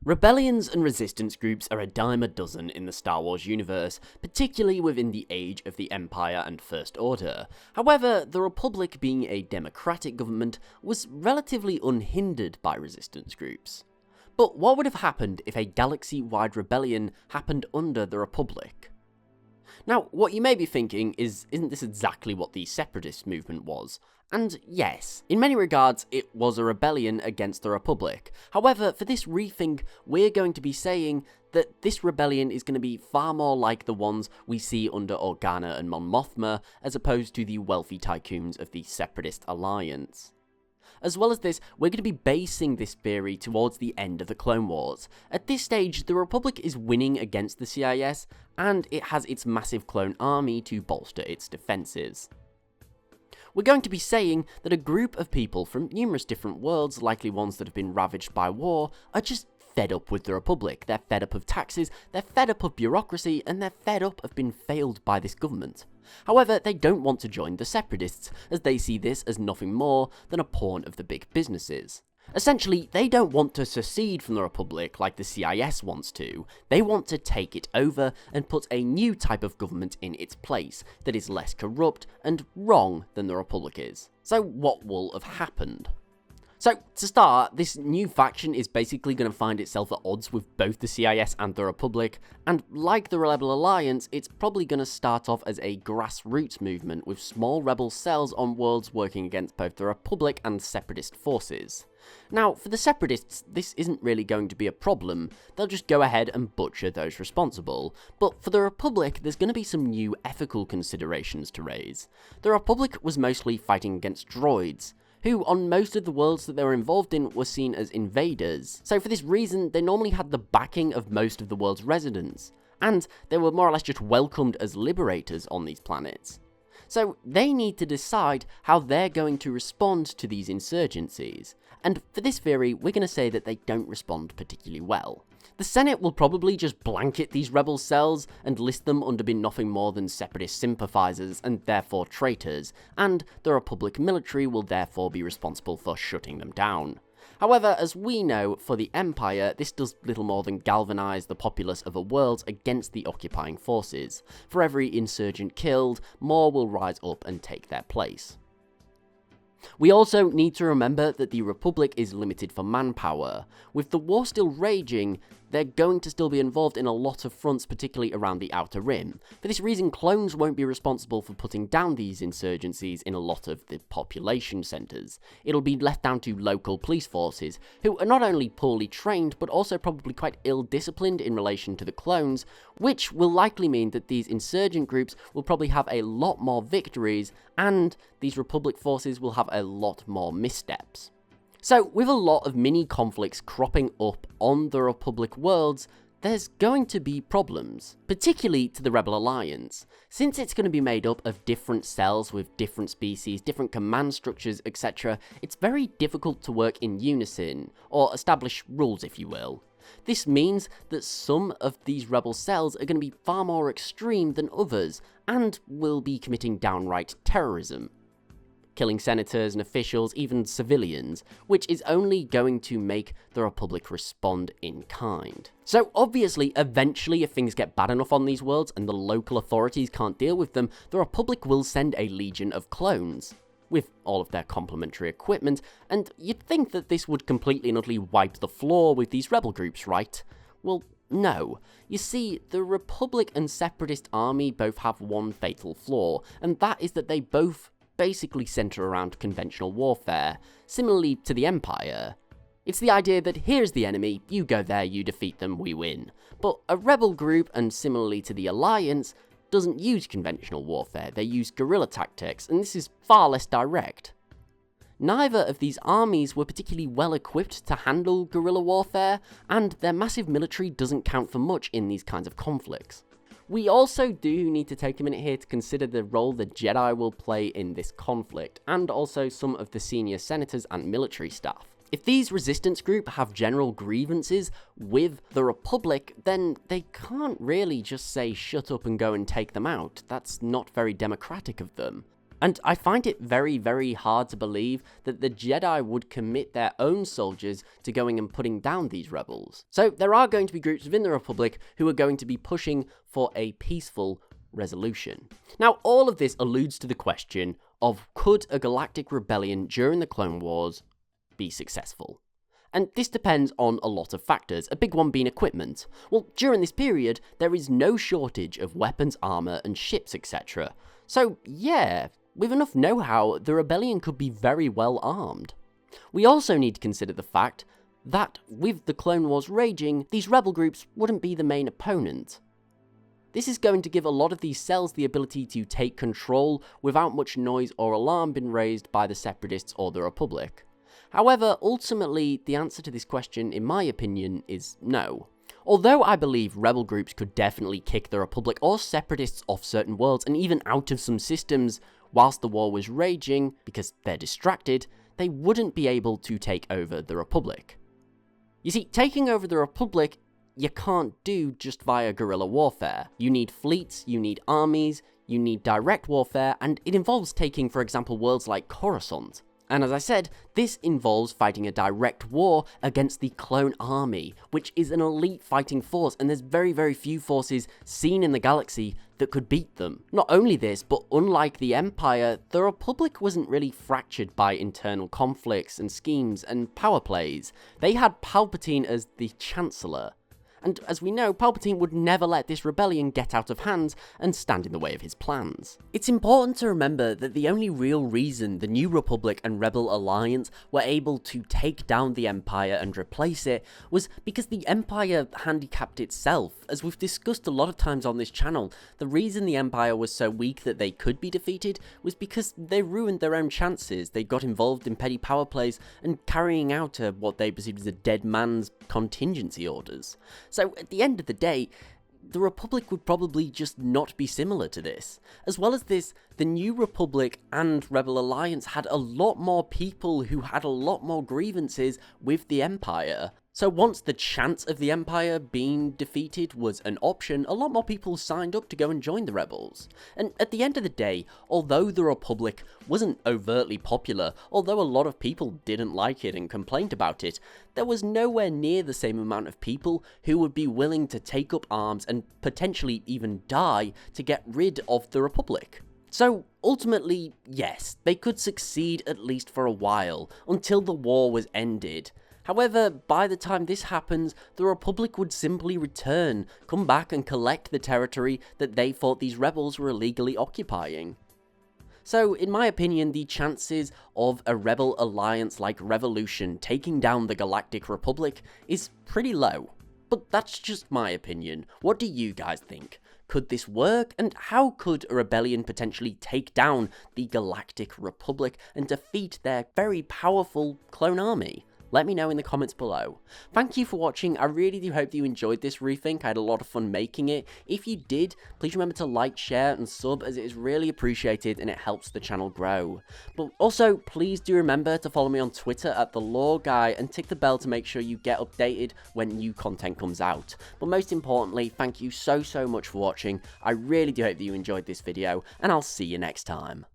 Rebellions and resistance groups are a dime a dozen in the Star Wars universe, particularly within the age of the Empire and First Order. However, the Republic, being a democratic government, was relatively unhindered by resistance groups. But what would have happened if a galaxy-wide rebellion happened under the Republic? Now, what you may be thinking is, isn't this exactly what the Separatist movement was? And yes, in many regards, it was a rebellion against the Republic. However, for this Rethink, we're going to be saying that this rebellion is going to be far more like the ones we see under Organa and Mon Mothma, as opposed to the wealthy tycoons of the Separatist Alliance. As well as this, we're going to be basing this theory towards the end of the Clone Wars. At this stage, the Republic is winning against the CIS, and it has its massive clone army to bolster its defences. We're going to be saying that a group of people from numerous different worlds, likely ones that have been ravaged by war, are just fed up with the Republic. They're fed up of taxes, they're fed up of bureaucracy, and they're fed up of being failed by this government. However, they don't want to join the Separatists, as they see this as nothing more than a pawn of the big businesses. Essentially, they don't want to secede from the Republic like the CIS wants to. They want to take it over and put a new type of government in its place that is less corrupt and wrong than the Republic is. So what will have happened? So, to start, this new faction is basically going to find itself at odds with both the CIS and the Republic, and like the Rebel Alliance, it's probably going to start off as a grassroots movement with small rebel cells on worlds working against both the Republic and Separatist forces. Now, for the Separatists, this isn't really going to be a problem. They'll just go ahead and butcher those responsible. But for the Republic, there's going to be some new ethical considerations to raise. The Republic was mostly fighting against droids, who on most of the worlds that they were involved in were seen as invaders. So for this reason, they normally had the backing of most of the world's residents, and they were more or less just welcomed as liberators on these planets. So they need to decide how they're going to respond to these insurgencies, and for this theory, we're going to say that they don't respond particularly well. The Senate will probably just blanket these rebel cells and list them under being nothing more than separatist sympathizers and therefore traitors, and the Republic military will therefore be responsible for shutting them down. However, as we know, for the Empire, this does little more than galvanise the populace of a world against the occupying forces. For every insurgent killed, more will rise up and take their place. We also need to remember that the Republic is limited for manpower. With the war still raging, they're going to still be involved in a lot of fronts, particularly around the Outer Rim. For this reason, clones won't be responsible for putting down these insurgencies in a lot of the population centres. It'll be left down to local police forces, who are not only poorly trained, but also probably quite ill-disciplined in relation to the clones, which will likely mean that these insurgent groups will probably have a lot more victories, and these Republic forces will have a lot more missteps. So, with a lot of mini-conflicts cropping up on the Republic worlds, there's going to be problems, particularly to the Rebel Alliance. Since it's going to be made up of different cells with different species, different command structures, etc., it's very difficult to work in unison, or establish rules if you will. This means that some of these rebel cells are going to be far more extreme than others, and will be committing downright terrorism. Killing senators and officials, even civilians, which is only going to make the Republic respond in kind. So obviously, eventually, if things get bad enough on these worlds and the local authorities can't deal with them, the Republic will send a legion of clones, with all of their complementary equipment, and you'd think that this would completely and utterly wipe the floor with these rebel groups, right? Well, no. You see, the Republic and Separatist army both have one fatal flaw, and that is that they both basically centre around conventional warfare, similarly to the Empire. It's the idea that here's the enemy, you go there, you defeat them, we win. But a rebel group, and similarly to the Alliance, doesn't use conventional warfare, they use guerrilla tactics, and this is far less direct. Neither of these armies were particularly well equipped to handle guerrilla warfare, and their massive military doesn't count for much in these kinds of conflicts. We also do need to take a minute here to consider the role the Jedi will play in this conflict, and also some of the senior senators and military staff. If these resistance groups have general grievances with the Republic, then they can't really just say shut up and go and take them out. That's not very democratic of them. And I find it very, very hard to believe that the Jedi would commit their own soldiers to going and putting down these rebels. So there are going to be groups within the Republic who are going to be pushing for a peaceful resolution. Now, all of this alludes to the question of, could a galactic rebellion during the Clone Wars be successful? And this depends on a lot of factors, a big one being equipment. Well, during this period, there is no shortage of weapons, armor, and ships, etc. So yeah, with enough know-how, the rebellion could be very well armed. We also need to consider the fact that, with the Clone Wars raging, these rebel groups wouldn't be the main opponent. This is going to give a lot of these cells the ability to take control without much noise or alarm being raised by the Separatists or the Republic. However, ultimately, the answer to this question, in my opinion, is no. Although I believe rebel groups could definitely kick the Republic or Separatists off certain worlds and even out of some systems whilst the war was raging, because they're distracted, they wouldn't be able to take over the Republic. You see, taking over the Republic, you can't do just via guerrilla warfare. You need fleets, you need armies, you need direct warfare, and it involves taking, for example, worlds like Coruscant. And as I said, this involves fighting a direct war against the clone army, which is an elite fighting force, and there's very, very few forces seen in the galaxy that could beat them. Not only this, but unlike the Empire, the Republic wasn't really fractured by internal conflicts and schemes and power plays. They had Palpatine as the Chancellor. And as we know, Palpatine would never let this rebellion get out of hand and stand in the way of his plans. It's important to remember that the only real reason the New Republic and Rebel Alliance were able to take down the Empire and replace it was because the Empire handicapped itself. As we've discussed a lot of times on this channel, the reason the Empire was so weak that they could be defeated was because they ruined their own chances. They got involved in petty power plays and carrying out what they perceived as a dead man's contingency orders. So at the end of the day, the Republic would probably just not be similar to this. As well as this, the New Republic and Rebel Alliance had a lot more people who had a lot more grievances with the Empire. So once the chance of the Empire being defeated was an option, a lot more people signed up to go and join the rebels. And at the end of the day, although the Republic wasn't overtly popular, although a lot of people didn't like it and complained about it, there was nowhere near the same amount of people who would be willing to take up arms and potentially even die to get rid of the Republic. So ultimately, yes, they could succeed at least for a while, until the war was ended. However, by the time this happens, the Republic would simply return, come back and collect the territory that they thought these rebels were illegally occupying. So, in my opinion, the chances of a Rebel Alliance-like revolution taking down the Galactic Republic is pretty low. But that's just my opinion. What do you guys think? Could this work? And how could a rebellion potentially take down the Galactic Republic and defeat their very powerful clone army? Let me know in the comments below. Thank you for watching. I really do hope that you enjoyed this rethink. I had a lot of fun making it. If you did, please remember to like, share, and sub, as it is really appreciated and it helps the channel grow. But also, please do remember to follow me on Twitter at TheLoreGuy and tick the bell to make sure you get updated when new content comes out. But most importantly, thank you so much for watching. I really do hope that you enjoyed this video, and I'll see you next time.